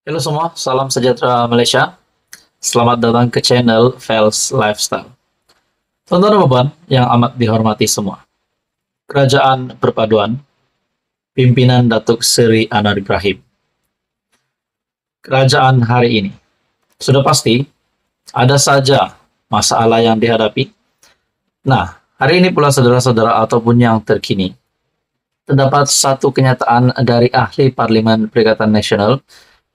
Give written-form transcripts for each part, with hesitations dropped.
Halo semua, salam sejahtera Malaysia. Selamat datang ke channel Fels Lifestyle. Tuan-tuan dan puan yang amat dihormati semua. Kerajaan Perpaduan, pimpinan Datuk Seri Anwar Ibrahim. Kerajaan hari ini. Sudah pasti, ada saja masalah yang dihadapi. Nah, hari ini pula saudara-saudara ataupun yang terkini, terdapat satu kenyataan dari ahli Parlimen Perikatan Nasional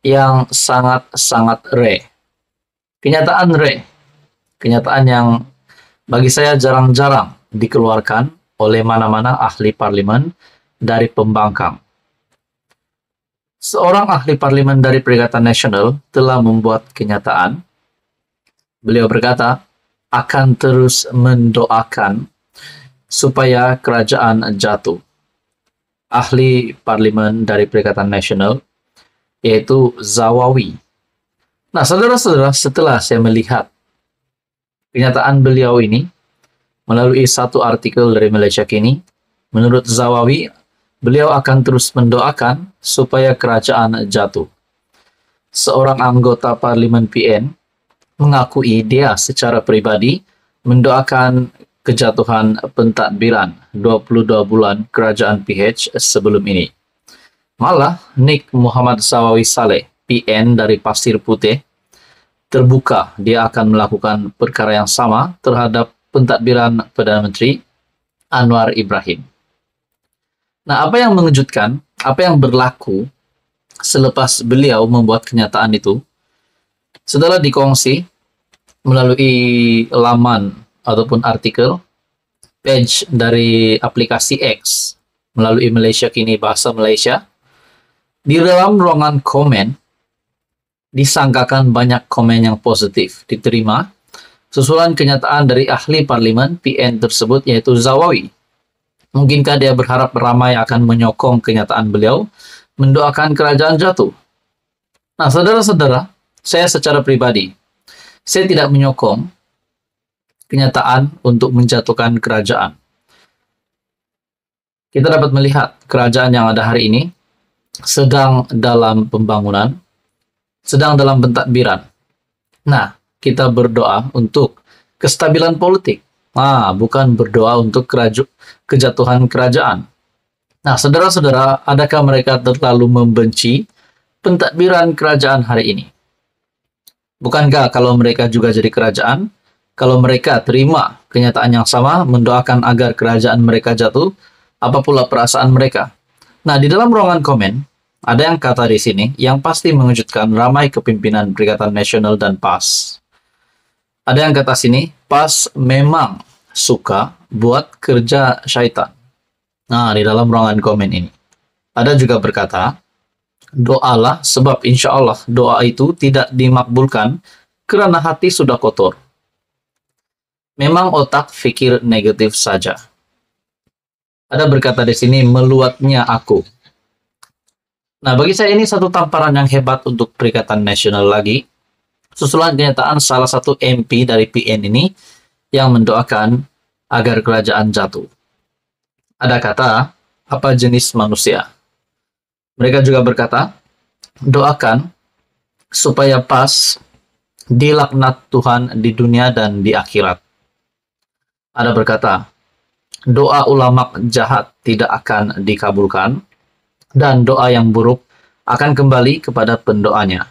yang sangat-sangat rare. Kenyataan rare. Kenyataan yang bagi saya jarang-jarang dikeluarkan oleh mana-mana ahli parlimen dari pembangkang. Seorang ahli parlimen dari Perikatan Nasional telah membuat kenyataan. Beliau berkata, akan terus mendoakan supaya kerajaan jatuh. Ahli parlimen dari Perikatan Nasional yaitu Zawawi. Nah, saudara-saudara, setelah saya melihat kenyataan beliau ini melalui satu artikel dari Malaysia Kini, menurut Zawawi, beliau akan terus mendoakan supaya kerajaan jatuh. Seorang anggota Parlimen PN mengakui dia secara pribadi mendoakan kejatuhan pentadbiran 22 bulan kerajaan PH sebelum ini. Malah, Nik Muhammad Zawawi Saleh, PN dari Pasir Putih, terbuka dia akan melakukan perkara yang sama terhadap pentadbiran Perdana Menteri Anwar Ibrahim. Nah, apa yang mengejutkan, apa yang berlaku selepas beliau membuat kenyataan itu, setelah dikongsi melalui laman ataupun artikel, page dari aplikasi X melalui Malaysia Kini Bahasa Malaysia. Di dalam ruangan komen, disangkakan banyak komen yang positif diterima susulan kenyataan dari ahli parlimen PN tersebut, yaitu Zawawi. Mungkinkah dia berharap ramai akan menyokong kenyataan beliau mendoakan kerajaan jatuh? Nah, saudara-saudara, saya secara pribadi, saya tidak menyokong kenyataan untuk menjatuhkan kerajaan. Kita dapat melihat kerajaan yang ada hari ini sedang dalam pembangunan, sedang dalam pentadbiran. Nah, kita berdoa untuk kestabilan politik. Bukan berdoa untuk kejatuhan kerajaan. Nah, saudara-saudara, adakah mereka terlalu membenci pentadbiran kerajaan hari ini? Bukankah kalau mereka juga jadi kerajaan, kalau mereka terima kenyataan yang sama, mendoakan agar kerajaan mereka jatuh, apa pula perasaan mereka? Nah, di dalam ruangan komen, ada yang kata di sini yang pasti mengejutkan ramai kepimpinan Perikatan Nasional dan PAS. Ada yang kata sini, PAS memang suka buat kerja syaitan. Nah, di dalam ruangan komen ini. Ada juga berkata, doalah sebab insya Allah doa itu tidak dimakbulkan kerana hati sudah kotor. Memang otak fikir negatif saja. Ada berkata di sini, meluatnya aku. Nah, bagi saya ini satu tamparan yang hebat untuk Perikatan Nasional lagi. Susulan kenyataan salah satu MP dari PN ini yang mendoakan agar kerajaan jatuh. Ada kata, apa jenis manusia? Mereka juga berkata, doakan supaya PAS dilaknat Tuhan di dunia dan di akhirat. Ada berkata, doa ulama jahat tidak akan dikabulkan, dan doa yang buruk akan kembali kepada pendoanya.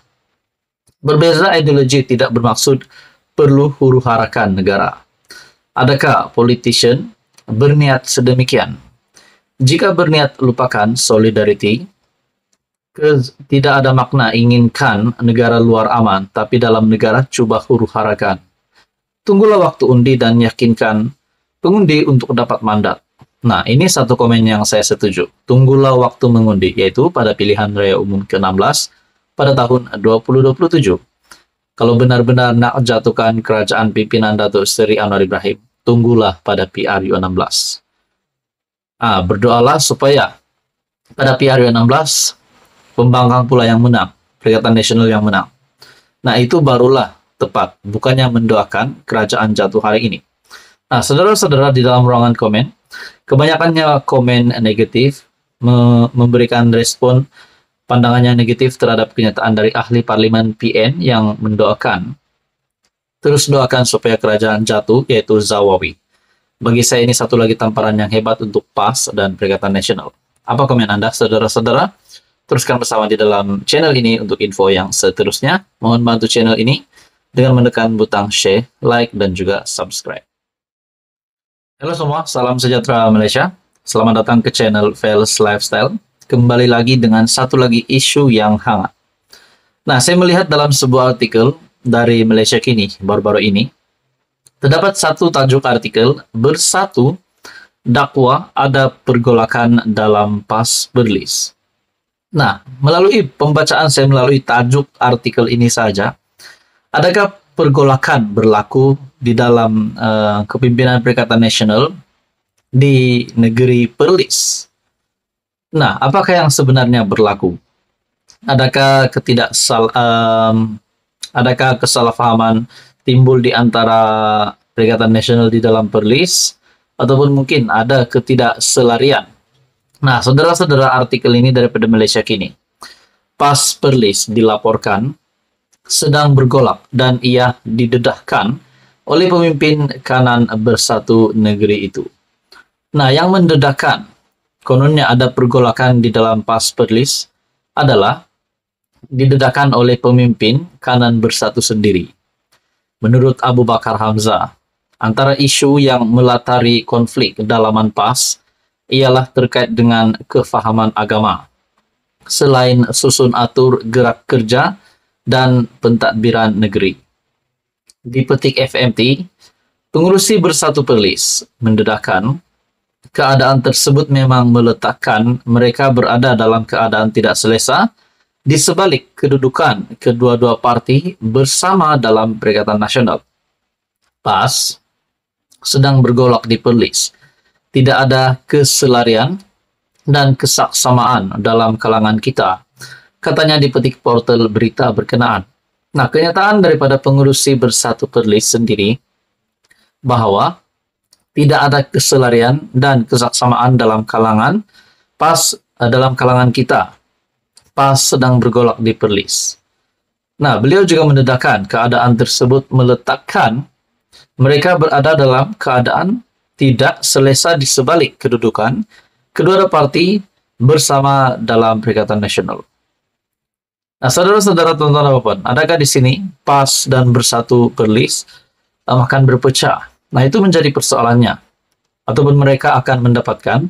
Berbeza ideologi tidak bermaksud perlu huru-harakan negara. Adakah politician berniat sedemikian? Jika berniat lupakan solidarity, tidak ada makna inginkan negara luar aman, tapi dalam negara cuba huru-harakan. Tunggulah waktu undi dan yakinkan pengundi untuk dapat mandat. Nah, ini satu komen yang saya setuju. Tunggulah waktu mengundi, yaitu pada pilihan raya umum ke-16 pada tahun 2027. Kalau benar-benar nak jatuhkan kerajaan pimpinan Datuk Seri Anwar Ibrahim, tunggulah pada PRU 16. Berdoalah supaya pada PRU 16 pembangkang pula yang menang. Perikatan Nasional yang menang. Nah, itu barulah tepat, bukannya mendoakan kerajaan jatuh hari ini. Nah, saudara-saudara di dalam ruangan komen, kebanyakannya komen negatif, memberikan respon pandangannya negatif terhadap kenyataan dari ahli parlimen PN yang mendoakan. Terus doakan supaya kerajaan jatuh, yaitu Zawawi. Bagi saya ini satu lagi tamparan yang hebat untuk PAS dan Perikatan Nasional. Apa komen Anda, saudara-saudara? Teruskan bersama di dalam channel ini untuk info yang seterusnya. Mohon bantu channel ini dengan menekan butang share, like, dan juga subscribe. Halo semua, salam sejahtera Malaysia. Selamat datang ke channel Fels Lifestyle. Kembali lagi dengan satu lagi isu yang hangat. Nah, saya melihat dalam sebuah artikel dari Malaysia Kini baru-baru ini, terdapat satu tajuk artikel, "Bersatu Dakwa Ada Pergolakan Dalam PAS Perlis." Nah, melalui pembacaan saya melalui tajuk artikel ini saja, adakah pergolakan berlaku di dalam kepimpinan Perikatan Nasional di negeri Perlis? Nah, apakah yang sebenarnya berlaku? Adakah adakah kesalahpahaman timbul di antara Perikatan Nasional di dalam Perlis, ataupun mungkin ada ketidakselarian? Nah, saudara-saudara, artikel ini daripada Malaysia Kini. PAS Perlis dilaporkan sedang bergolak dan ia didedahkan oleh pemimpin kanan bersatu negeri itu. Nah, yang mendedahkan, kononnya ada pergolakan di dalam PAS Perlis, adalah didedahkan oleh pemimpin kanan bersatu sendiri. Menurut Abu Bakar Hamzah, antara isu yang melatari konflik kedalaman PAS ialah terkait dengan kefahaman agama, selain susun atur gerak kerja dan pentadbiran negeri. Di petik FMT, pengurusi Bersatu Perlis mendedahkan keadaan tersebut memang meletakkan mereka berada dalam keadaan tidak selesa di sebalik kedudukan kedua-dua parti bersama dalam Perikatan Nasional. PAS sedang bergolak di Perlis. Tidak ada keselarian dan kesaksamaan dalam kalangan kita, katanya di petik portal berita berkenaan. Nah, kenyataan daripada pengurusi Bersatu Perlis sendiri bahwa tidak ada keselarian dan kesaksamaan dalam kalangan PAS, dalam kalangan kita. PAS sedang bergolak di Perlis. Nah, beliau juga mendedahkan keadaan tersebut meletakkan mereka berada dalam keadaan tidak selesa di sebalik kedudukan kedua parti bersama dalam Perikatan Nasional. Nah, saudara-saudara, tonton apapun, adakah di sini PAS dan Bersatu Perlis akan berpecah? Nah, itu menjadi persoalannya. Ataupun mereka akan mendapatkan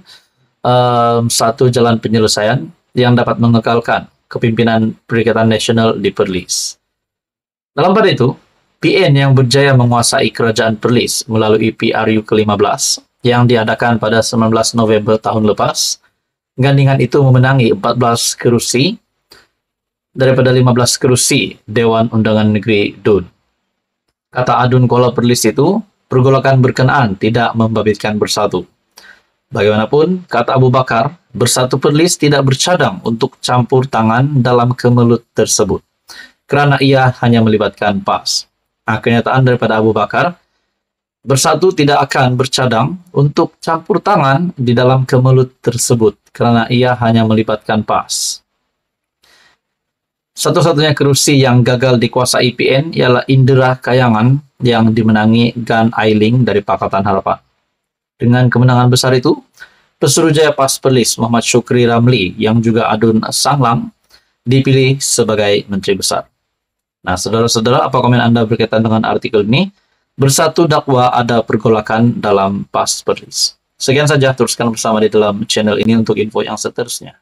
satu jalan penyelesaian yang dapat mengekalkan kepimpinan Perikatan Nasional di Perlis. Dalam pada itu, PN yang berjaya menguasai kerajaan Perlis melalui PRU ke-15 yang diadakan pada 19 November tahun lepas, gandingan itu memenangi 14 kerusi daripada 15 kerusi Dewan Undangan Negeri DUN. Kata Adun Kuala Perlis itu, pergolakan berkenaan tidak membabitkan Bersatu. Bagaimanapun, kata Abu Bakar, Bersatu Perlis tidak bercadang untuk campur tangan dalam kemelut tersebut, kerana ia hanya melibatkan PAS. Nah, kenyataan daripada Abu Bakar, Bersatu tidak akan bercadang untuk campur tangan di dalam kemelut tersebut, kerana ia hanya melibatkan PAS. Satu-satunya kerusi yang gagal dikuasai PN ialah Indera Kayangan yang dimenangi Gan Ailing dari Pakatan Harapan. Dengan kemenangan besar itu, Pesuruhjaya PAS Perlis Muhammad Syukri Ramli yang juga Adun Sanglang dipilih sebagai Menteri Besar. Nah, saudara-saudara, apa komen Anda berkaitan dengan artikel ini? Bersatu dakwa ada pergolakan dalam PAS Perlis. Sekian saja, teruskan bersama di dalam channel ini untuk info yang seterusnya.